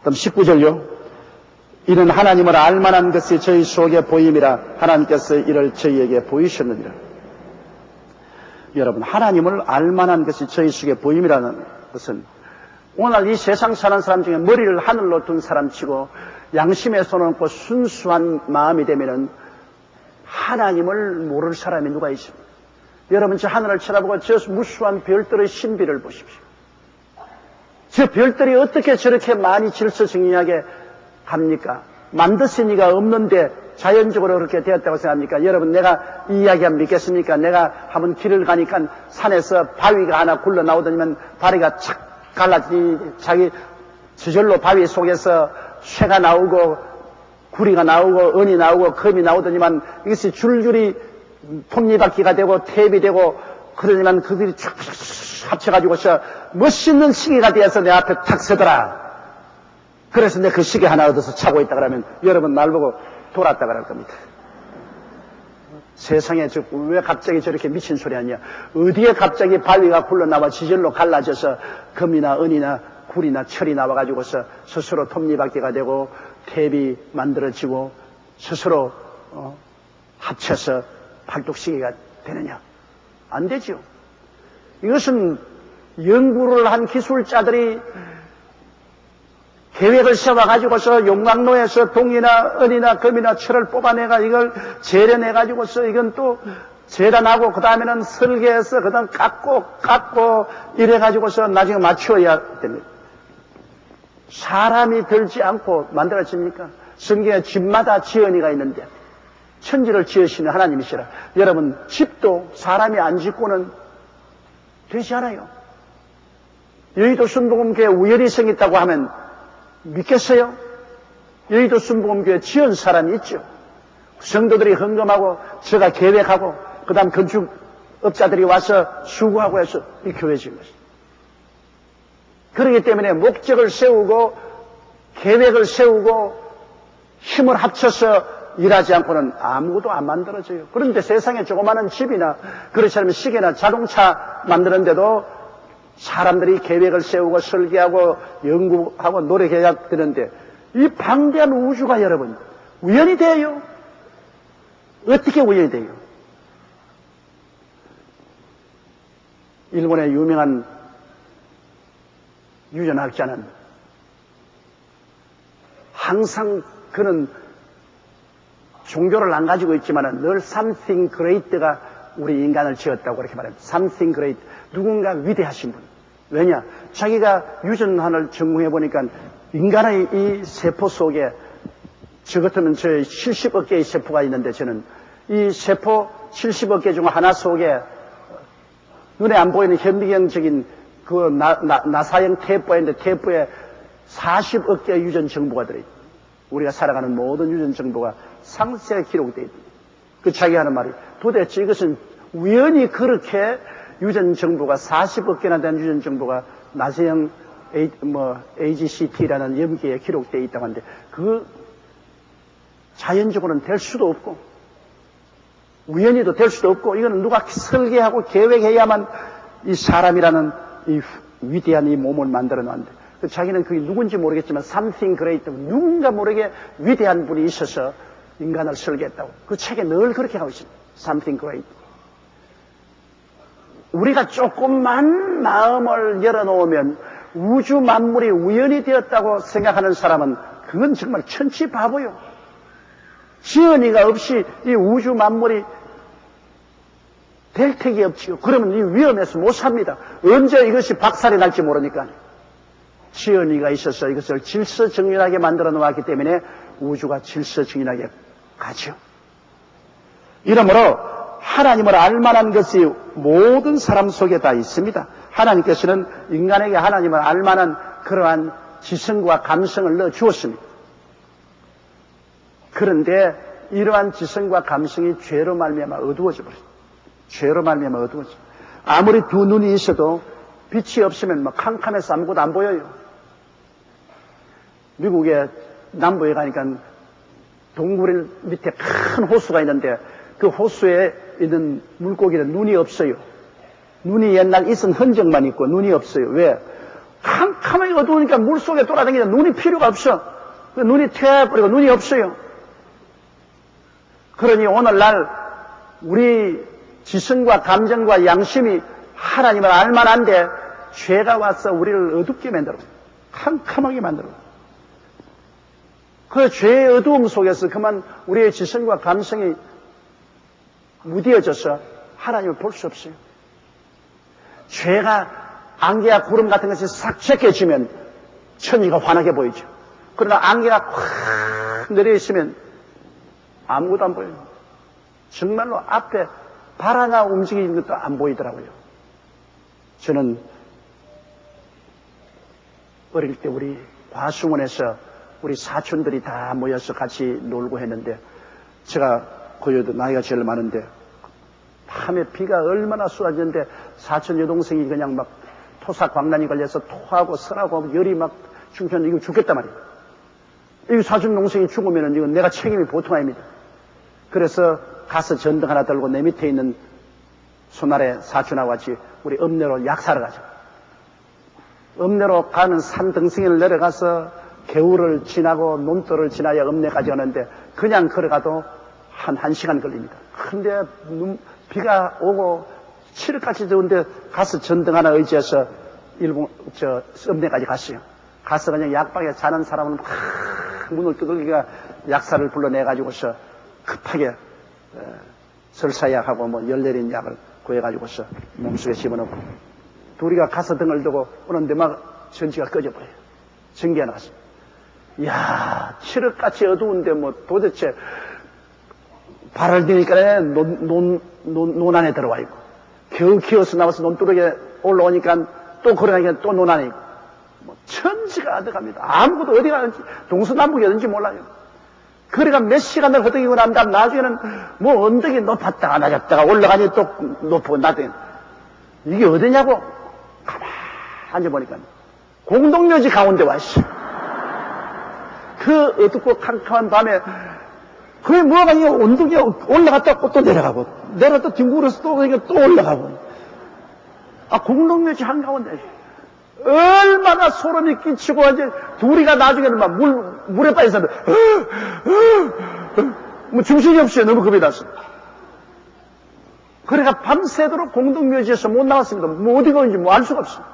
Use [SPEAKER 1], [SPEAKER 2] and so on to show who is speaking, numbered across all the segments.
[SPEAKER 1] 그럼 19절요. 이는 하나님을 알만한 것이 저희 속에 보임이라 하나님께서 이를 저희에게 보이셨느니라. 여러분, 하나님을 알만한 것이 저희 속에 보임이라는 것은 오늘 이 세상 사는 사람 중에 머리를 하늘로 둔 사람치고 양심에 손을 얹고 순수한 마음이 되면은 하나님을 모를 사람이 누가 있습니까? 여러분, 저 하늘을 쳐다보고 저 무수한 별들의 신비를 보십시오. 저 별들이 어떻게 저렇게 많이 질서정연하게 합니까? 만드시니가 없는데 자연적으로 그렇게 되었다고 생각합니까? 여러분, 내가 이 이야기 한번 믿겠습니까? 내가 한번 길을 가니까 산에서 바위가 하나 굴러 나오더니만 바위가 착 갈라지, 자기 저절로 바위 속에서 쇠가 나오고 구리가 나오고 은이 나오고 금이 나오더니만 이것이 줄줄이 톱니바퀴가 되고 탭이 되고 그러더니만 그들이 쫙 합쳐가지고서 멋있는 시계가 되어서 내 앞에 탁 서더라. 그래서 내가 그 시계 하나 얻어서 차고 있다 그러면 여러분 날 보고 돌았다 그럴 겁니다. 세상에 왜 갑자기 저렇게 미친 소리 하냐? 어디에 갑자기 바위가 굴러나와 지절로 갈라져서 금이나 은이나 굴이나 철이 나와가지고서 스스로 톱니바퀴가 되고 탭이 만들어지고 스스로 합쳐서 팔뚝시계가 되느냐? 안 되죠. 이것은 연구를 한 기술자들이 계획을 세워가지고서 용광로에서 동이나 은이나 금이나 철을 뽑아내가 이걸 재련해가지고서 이건 또 재단하고 그 다음에는 설계해서 그 다음 깎고 이래가지고서 나중에 맞추어야 됩니다. 사람이 들지 않고 만들어집니까? 성경에 집마다 지은이가 있는데 천지를 지으시는 하나님이시라. 여러분, 집도 사람이 안 짓고는 되지 않아요. 여의도 순복음교회 우연히 생겼다고 하면 믿겠어요? 여의도 순복음교회 지은 사람이 있죠. 성도들이 헌금하고 제가 계획하고 그 다음 건축업자들이 와서 수고하고 해서 이 교회 지은 것입니다. 그렇기 때문에 목적을 세우고 계획을 세우고 힘을 합쳐서 일하지 않고는 아무것도 안 만들어져요. 그런데 세상에 조그마한 집이나 그렇지 않으면 시계나 자동차 만드는데도 사람들이 계획을 세우고 설계하고 연구하고 노력해야 되는데 이 방대한 우주가 여러분 우연이 돼요? 어떻게 우연이 돼요? 일본의 유명한 유전학자는 항상 그는 종교를 안 가지고 있지만 늘 something great가 우리 인간을 지었다고 그렇게 말합니다. something great. 누군가 위대하신 분. 왜냐? 자기가 유전환을 전공해 보니까 인간의 이 세포 속에 저 같으면 저 70억 개의 세포가 있는데 저는 이 세포 70억 개 중 하나 속에 눈에 안 보이는 현미경적인 그 나사형 테이프가 있는데 테이프에 40억 개의 유전 정보가 들어있다. 우리가 살아가는 모든 유전 정보가 상세하게 기록되어 있다. 그 자기가 하는 말이 도대체 이것은 우연히 그렇게 유전 정보가 40억 개나 되는 유전 정보가 나사형 AGCT라는 염기에 기록되어 있다고 하는데 그 자연적으로는 될 수도 없고 우연히도 될 수도 없고 이거는 누가 설계하고 계획해야만 이 사람이라는 이 위대한 이 몸을 만들어 놨는데 자기는 그게 누군지 모르겠지만 something great 누군가 모르게 위대한 분이 있어서 인간을 설계했다고 그 책에 늘 그렇게 하고 있습니다. something great. 우리가 조금만 마음을 열어놓으면 우주 만물이 우연히 되었다고 생각하는 사람은 그건 정말 천치 바보요. 지연이가 없이 이 우주 만물이 될 택이 없지요. 그러면 이 위험해서 못 삽니다. 언제 이것이 박살이 날지 모르니까. 지연이가 있어서 이것을 질서정연하게 만들어 놓았기 때문에 우주가 질서정연하게 가죠. 이러므로 하나님을 알만한 것이 모든 사람 속에 다 있습니다. 하나님께서는 인간에게 하나님을 알만한 그러한 지성과 감성을 넣어 주었습니다. 그런데 이러한 지성과 감성이 죄로 말미암아 어두워져 버렸습니다. 죄로 말미암아 어두워져. 아무리 두 눈이 있어도 빛이 없으면 막 캄캄해서 아무것도 안 보여요. 미국의 남부에 가니까 동굴 밑에 큰 호수가 있는데 그 호수에 있는 물고기는 눈이 없어요. 눈이 옛날 있은 흔적만 있고 눈이 없어요. 왜? 캄캄하게 어두우니까 물속에 돌아다니니까 눈이 필요가 없어. 눈이 퇴해버리고 눈이 없어요. 그러니 오늘날 우리 지성과 감정과 양심이 하나님을 알만한데 죄가 와서 우리를 어둡게 만들어, 캄캄하게 만들어. 그 죄의 어두움 속에서 그만 우리의 지성과 감성이 무뎌져서 하나님을 볼 수 없어요. 죄가 안개와 구름 같은 것이 싹 제껴지면 천지가 환하게 보이죠. 그러나 안개가 확 내려있으면 아무것도 안 보여요. 정말로 앞에 발 하나 움직이는 것도 안 보이더라고요. 저는 어릴 때 우리 과수원에서 우리 사촌들이 다 모여서 같이 놀고 했는데, 제가 고요도 나이가 제일 많은데 밤에 비가 얼마나 쏟아지는데 사촌 여동생이 그냥 막 토사광난이 걸려서 토하고 설하고 열이 막 중천, 이거 죽겠단 말이에요. 이 사촌 동생이 죽으면은 이건 내가 책임이 보통 아닙니다. 그래서 가서 전등 하나 들고 내 밑에 있는 손아래 사촌하고 같이 우리 읍내로 약사를 가죠. 읍내로 가는 산 등성이를 내려가서 개울을 지나고 논돌을 지나야 읍내까지 가는데 그냥 걸어가도 한 1시간 걸립니다. 근데 비가 오고 칠흑같이 더운데 가서 전등 하나 의지해서 읍내까지 갔어요. 가서 그냥 약방에 자는 사람은 막 문을 두들기가 약사를 불러내가지고서 급하게 설사약하고 뭐 열내린 약을 구해가지고서 몸속에 집어넣고 둘이가 가서 등을 두고 오는데 막 전기가 꺼져버려요. 전기가 나갔어요. 이야, 칠흑같이 어두운데 뭐 도대체 발을 디니까 논 안에 들어와 있고, 겨우 기어서 나와서 논두렁에 올라오니까 또 걸어가니까 또 논 안에 있고, 뭐 천지가 들어갑니다. 아무것도 어디 가는지 동서남북이 어딘지 몰라요. 그래가 몇 시간을 허덕이고 난 다음 나중에는 뭐 언덕이 높았다가 낮았다가 올라가니 또 높고 낮더니 이게 어디냐고 가만히 앉아보니까 공동묘지 가운데 와 있어. 그 어둡고 캄캄한 밤에 그게 뭐가 이거 언덕에 올라갔다 또 내려가고 내려갔다 뒹굴어서 또 그러니까 또 올라가고, 아 공동묘지 한가운데 얼마나 소름이 끼치고 이제 둘이가 나중에는 막 물에 빠져서 뭐 정신이 없어요. 너무 겁이 나서. 그래가 밤새도록 공동묘지에서 못 나왔습니다. 뭐 어디 가는지 뭐 알 수가 없어요.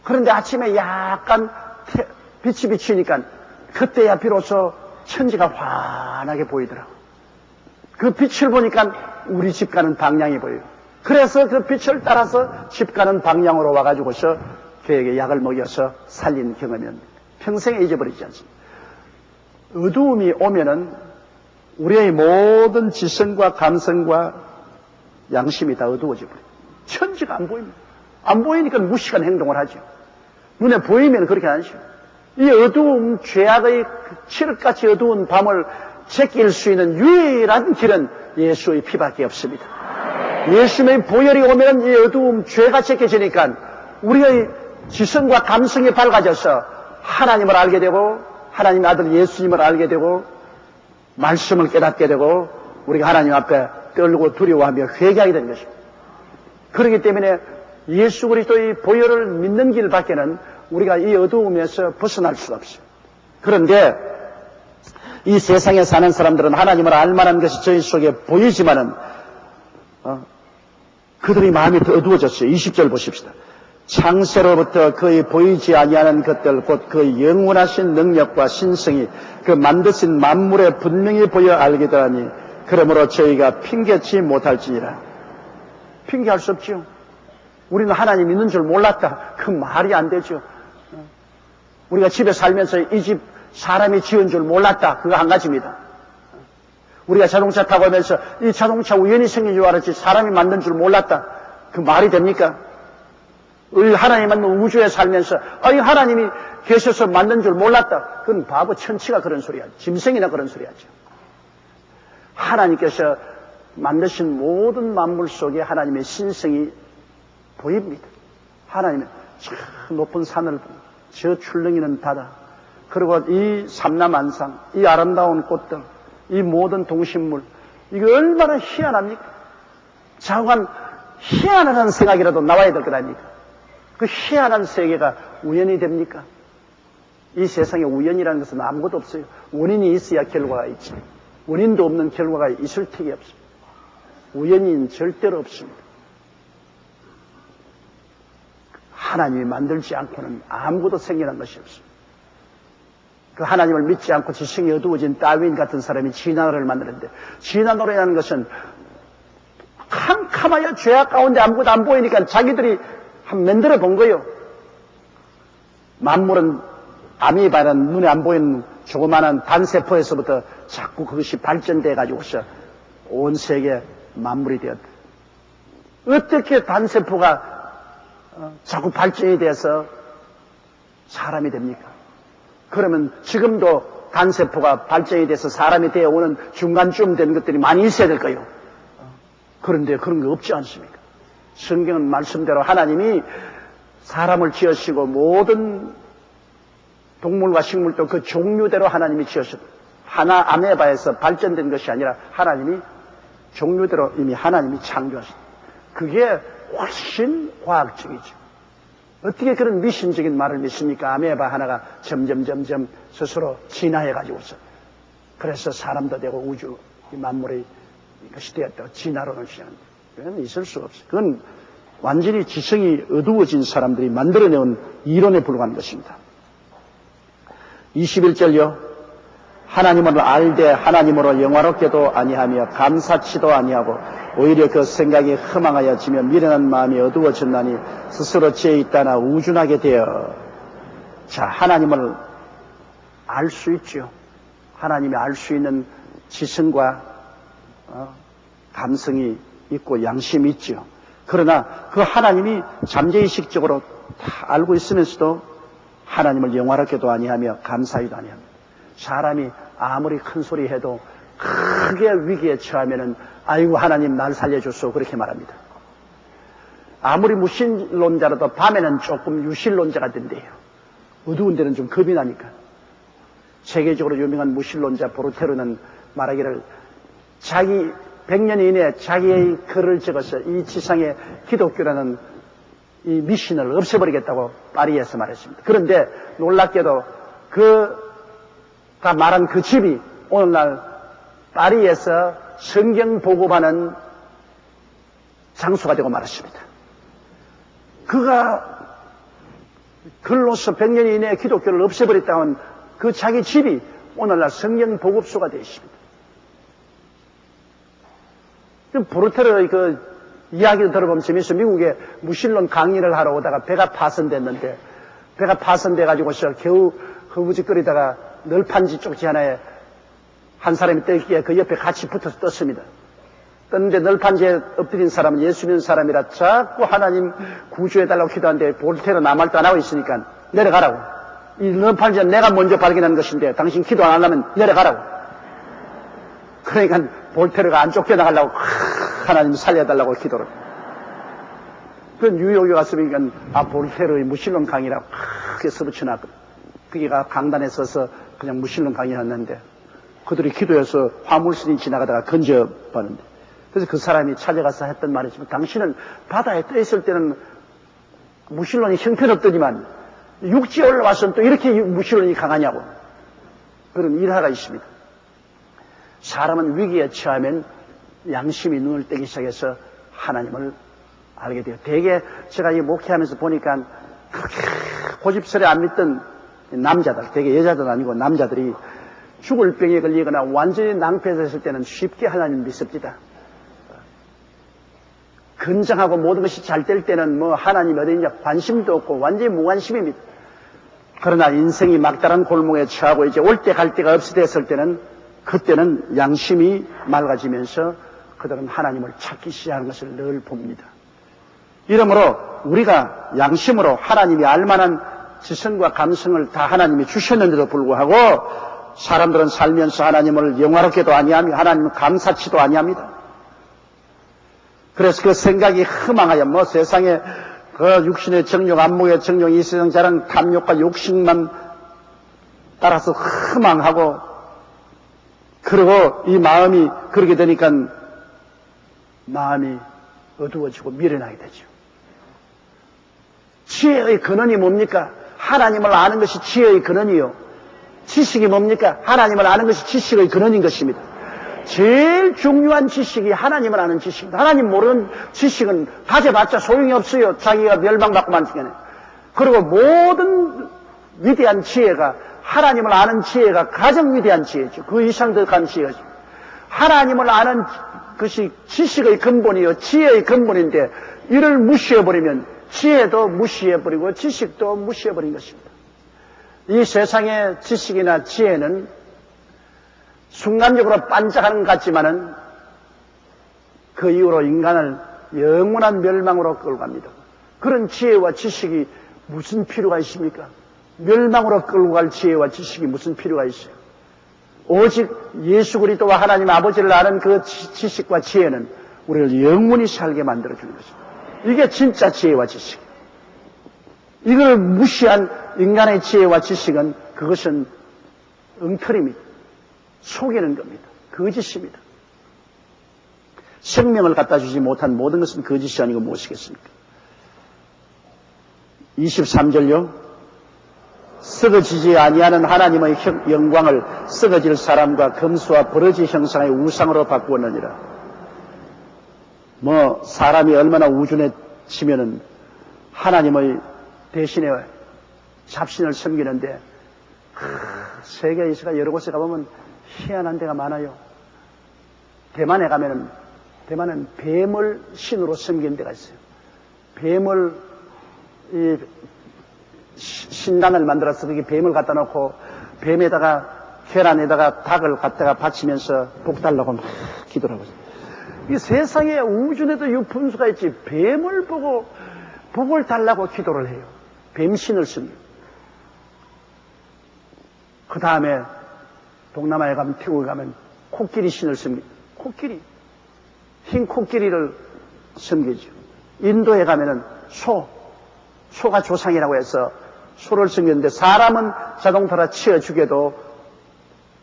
[SPEAKER 1] 그런데 아침에 약간 빛이 비치니까 그때야 비로소 천지가 환하게 보이더라고. 그 빛을 보니까 우리 집 가는 방향이 보여요. 그래서 그 빛을 따라서 집 가는 방향으로 와가지고서 그에게 약을 먹여서 살린 경험은 평생에 잊어버리지 않습니다. 어두움이 오면은 우리의 모든 지성과 감성과 양심이 다 어두워져 버려요. 천지가 안 보입니다. 안 보이니까 무식한 행동을 하죠. 눈에 보이면 그렇게 안 하죠. 이 어두움, 죄악의 칠흑같이 어두운 밤을 제낄 수 있는 유일한 길은 예수의 피밖에 없습니다. 예수의 보혈이 오면 이 어두움, 죄가 제껴지니까 우리의 지성과 감성이 밝아져서 하나님을 알게 되고 하나님의 아들 예수님을 알게 되고 말씀을 깨닫게 되고 우리가 하나님 앞에 떨고 두려워하며 회개하게 되는 것입니다. 그렇기 때문에 예수 그리스도의 보혈을 믿는 길밖에는 우리가 이 어두움에서 벗어날 수가 없어요. 그런데 이 세상에 사는 사람들은 하나님을 알만한 것이 저희 속에 보이지만은 그들의 마음이 더 어두워졌어요. 20절 보십시다. 창세로부터 거의 보이지 아니하는 것들 곧 그 영원하신 능력과 신성이 그 만드신 만물에 분명히 보여 알게 되하니 그러므로 저희가 핑계치 못할지니라. 핑계할 수 없지요. 우리는 하나님 있는 줄 몰랐다. 그 말이 안 되죠. 우리가 집에 살면서 이 집 사람이 지은 줄 몰랐다. 그거 한 가지입니다. 우리가 자동차 타고 오면서 이 자동차 우연히 생긴 줄 알았지 사람이 만든 줄 몰랐다. 그 말이 됩니까? 우리 하나님 만든 우주에 살면서 이 하나님이 계셔서 만든 줄 몰랐다. 그건 바보 천치가 그런 소리 하죠. 짐승이나 그런 소리 하죠. 하나님께서 만드신 모든 만물 속에 하나님의 신성이 보입니다. 하나님은 저 높은 산을 보고 저 출렁이는 바다 그리고 이 삼라만상 이 아름다운 꽃들 이 모든 동식물 이거 얼마나 희한합니까? 자관 희한하다는 생각이라도 나와야 될 것 아닙니까? 그 희한한 세계가 우연이 됩니까? 이 세상에 우연이라는 것은 아무것도 없어요. 원인이 있어야 결과가 있지. 원인도 없는 결과가 있을 턱이 없습니다. 우연은 절대로 없습니다. 하나님이 만들지 않고는 아무것도 생겨난 것이 없습니다. 그 하나님을 믿지 않고 지성이 어두워진 다윈 같은 사람이 진화론을 만드는데, 진화론이라는 것은 캄캄하여 죄악 가운데 아무것도 안 보이니까 자기들이 만들어 본 거예요. 만물은 아미바는 눈에 안 보이는 조그마한 단세포에서부터 자꾸 그것이 발전돼 가지고서 온 세계 만물이 되었다. 어떻게 단세포가 자꾸 발전이 돼서 사람이 됩니까? 그러면 지금도 단세포가 발전이 돼서 사람이 되어오는 중간쯤 된 것들이 많이 있어야 될 거예요. 그런데 그런 게 없지 않습니까? 성경은 말씀대로 하나님이 사람을 지으시고 모든 동물과 식물도 그 종류대로 하나님이 지으셨다. 하나 아메바에서 발전된 것이 아니라 하나님이 종류대로 이미 하나님이 창조하셨다. 그게 훨씬 과학적이죠. 어떻게 그런 미신적인 말을 믿습니까? 아메바 하나가 점점 스스로 진화해가지고서 그래서 사람도 되고 우주 이 만물의 것이 되었다고 진화론을 시작합니다. 그건 있을 수가 없어요. 그건 완전히 지성이 어두워진 사람들이 만들어내온 이론에 불과한 것입니다. 21절요. 하나님을 알되 하나님으로 영화롭게도 아니하며 감사치도 아니하고 오히려 그 생각이 허망하여지며 미련한 마음이 어두워졌나니 스스로 죄에 있다나 우준하게 되어. 자, 하나님을 알 수 있죠. 하나님이 알 수 있는 지성과 감성이 있고 양심이 있죠. 그러나 그 하나님이 잠재의식적으로 다 알고 있으면서도 하나님을 영화롭게도 아니하며 감사히도 아니합니다. 사람이 아무리 큰 소리 해도 크게 위기에 처하면은 아이고 하나님 날 살려줬소 그렇게 말합니다. 아무리 무신론자라도 밤에는 조금 유신론자가 된대요. 어두운 데는 좀 겁이 나니까. 세계적으로 유명한 무신론자 보르테르는 말하기를 자기 100년 이내에 자기의 글을 적어서 이 지상에 기독교라는 이 미신을 없애버리겠다고 파리에서 말했습니다. 그런데 놀랍게도 그가 말한 그 집이 오늘날 파리에서 성경 보급하는 장소가 되고 말았습니다. 그가 글로서 100년 이내에 기독교를 없애버렸다는 그 자기 집이 오늘날 성경 보급소가 되어 있습니다. 보르테르의 그 이야기를 들어보면 재밌어요. 미국에 무신론 강의를 하러 오다가 배가 파손됐는데, 배가 파손돼가지고서 겨우 허우직거리다가 널판지 쪽지 하나에 한 사람이 떠있기에 그 옆에 같이 붙어서 떴습니다. 떴는데 널판지에 엎드린 사람은 예수 믿는 사람이라 자꾸 하나님 구조해달라고 기도하는데 보르테르 아무 말도 안 하고 있으니까 내려가라고. 이 널판지는 내가 먼저 발견한 것인데 당신 기도 안 하려면 내려가라고. 그러니까 보르테르가 안 쫓겨나가려고 하나님 살려달라고 기도를. 그 뉴욕에 갔으니까 보르테르의 무신론 강의라고 크게 써붙여놨거든. 그게가 강단에 서서 그냥 무신론 강의였는데 그들이 기도해서 화물선이 지나가다가 건져봤는데, 그래서 그 사람이 찾아가서 했던 말이지만 당신은 바다에 떠있을 때는 무신론이 형편없더니만 육지에 올라와서는 또 이렇게 무신론이 강하냐고. 그런 일화가 있습니다. 사람은 위기에 처하면 양심이 눈을 떼기 시작해서 하나님을 알게 돼요. 대개 제가 이 목회하면서 보니까 그렇게 고집스레 안 믿던 남자들, 대개 여자들 아니고 남자들이 죽을 병에 걸리거나 완전히 낭패했을 때는 쉽게 하나님을 믿습니다. 건장하고 모든 것이 잘 될 때는 뭐 하나님이 어디 있냐 관심도 없고 완전히 무관심입니다. 그러나 인생이 막다른 골목에 처하고 이제 올 때 갈 데가 없어졌을 때는 그때는 양심이 맑아지면서 그들은 하나님을 찾기 시작하는 것을 늘 봅니다. 이러므로 우리가 양심으로 하나님이 알만한 지성과 감성을 다 하나님이 주셨는데도 불구하고 사람들은 살면서 하나님을 영화롭게도 아니하며 하나님을 감사치도 아니합니다. 그래서 그 생각이 허망하여 뭐 세상에 그 육신의 정욕, 안목의 정욕, 이 세상 자랑 탐욕과 욕심만 따라서 허망하고, 그리고 이 마음이 그렇게 되니까 마음이 어두워지고 미련하게 되죠. 지혜의 근원이 뭡니까? 하나님을 아는 것이 지혜의 근원이요. 지식이 뭡니까? 하나님을 아는 것이 지식의 근원인 것입니다. 제일 중요한 지식이 하나님을 아는 지식입니다. 하나님 모르는 지식은 가져봤자 소용이 없어요. 자기가 멸망받고 만지겠네. 그리고 모든 위대한 지혜가 하나님을 아는 지혜가 가장 위대한 지혜죠. 그 이상 더 간 지혜죠. 하나님을 아는 것이 지식의 근본이요. 지혜의 근본인데 이를 무시해버리면 지혜도 무시해버리고 지식도 무시해버린 것입니다. 이 세상의 지식이나 지혜는 순간적으로 반짝하는 것 같지만은 그 이후로 인간을 영원한 멸망으로 끌고 갑니다. 그런 지혜와 지식이 무슨 필요가 있습니까? 멸망으로 끌고 갈 지혜와 지식이 무슨 필요가 있어요? 오직 예수 그리스도와 하나님 아버지를 아는 그 지식과 지혜는 우리를 영원히 살게 만들어주는 것입니다. 이게 진짜 지혜와 지식. 이걸 무시한 인간의 지혜와 지식은 그것은 엉터리입니다. 속이는 겁니다. 거짓입니다. 생명을 갖다 주지 못한 모든 것은 거짓이 아니고 무엇이겠습니까? 23절요. 썩어지지 아니하는 하나님의 영광을 썩어질 사람과 금수와 버러지 형상의 우상으로 바꾸었느니라. 사람이 얼마나 우준해지면은 하나님의 대신에 잡신을 섬기는데, 세계 이스가 여러 곳에 가보면 희한한 데가 많아요. 대만에 가면은, 대만은 뱀을 신으로 섬기는 데가 있어요. 뱀을, 신당을 만들어서 거기 뱀을 갖다 놓고 뱀에다가 계란에다가 닭을 갖다가 바치면서 복 달라고 막 기도를 하고 있어요. 이 세상에 우준에도 유품수가 있지 뱀을 보고 복을 달라고 기도를 해요. 뱀신을 씁니다. 그 다음에 동남아에 가면 태국에 가면 코끼리 신을 씁니다. 코끼리. 흰 코끼리를 섬기죠. 인도에 가면은 소가 조상이라고 해서 소를 섬기는데 사람은 자동차로 치어 죽여도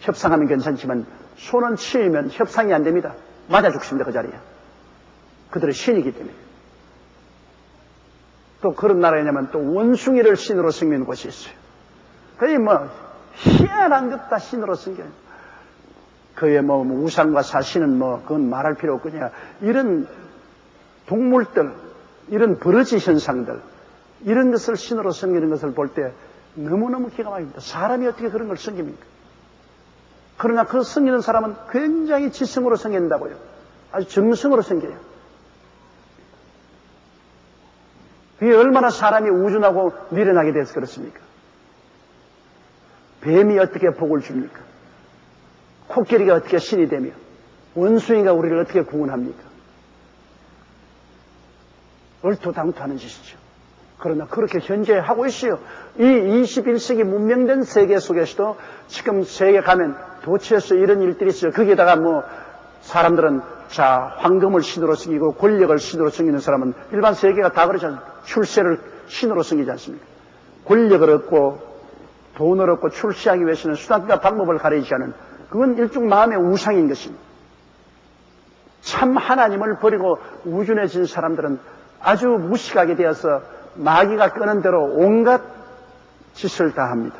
[SPEAKER 1] 협상하면 괜찮지만 소는 치이면 협상이 안 됩니다. 맞아 죽습니다. 그 자리에. 그들의 신이기 때문에. 또 그런 나라에냐면 또 원숭이를 신으로 섬기는 곳이 있어요. 거의 희한한 것 다 신으로 섬겨요. 그의 우상과 사신은 그건 말할 필요 없거냐. 이런 동물들, 이런 버러지 현상들, 이런 것을 신으로 섬기는 것을 볼 때 너무너무 기가 막힙니다. 사람이 어떻게 그런 걸 섬깁니까? 그러나 그 섬기는 사람은 굉장히 지성으로 섬긴다고요. 아주 정성으로 섬겨요. 그게 얼마나 사람이 우준하고 미련하게 돼서 그렇습니까? 뱀이 어떻게 복을 줍니까? 코끼리가 어떻게 신이 되며 원숭이가 우리를 어떻게 구원합니까? 얼토당토하는 짓이죠. 그러나 그렇게 현재 하고 있어요. 이 21세기 문명된 세계 속에서도 지금 세계 가면 도처에서 이런 일들이 있어요. 거기에다가 사람들은 황금을 신으로 섬기고 권력을 신으로 섬기는 사람은 일반 세계가 다 그렇지 않습니까? 출세를 신으로 섬기지 않습니까? 권력을 얻고 돈을 얻고 출세하기 위해서는 수단과 방법을 가리지 않은 그건 일종 마음의 우상인 것입니다. 참 하나님을 버리고 우준해진 사람들은 아주 무식하게 되어서 마귀가 끄는 대로 온갖 짓을 다 합니다.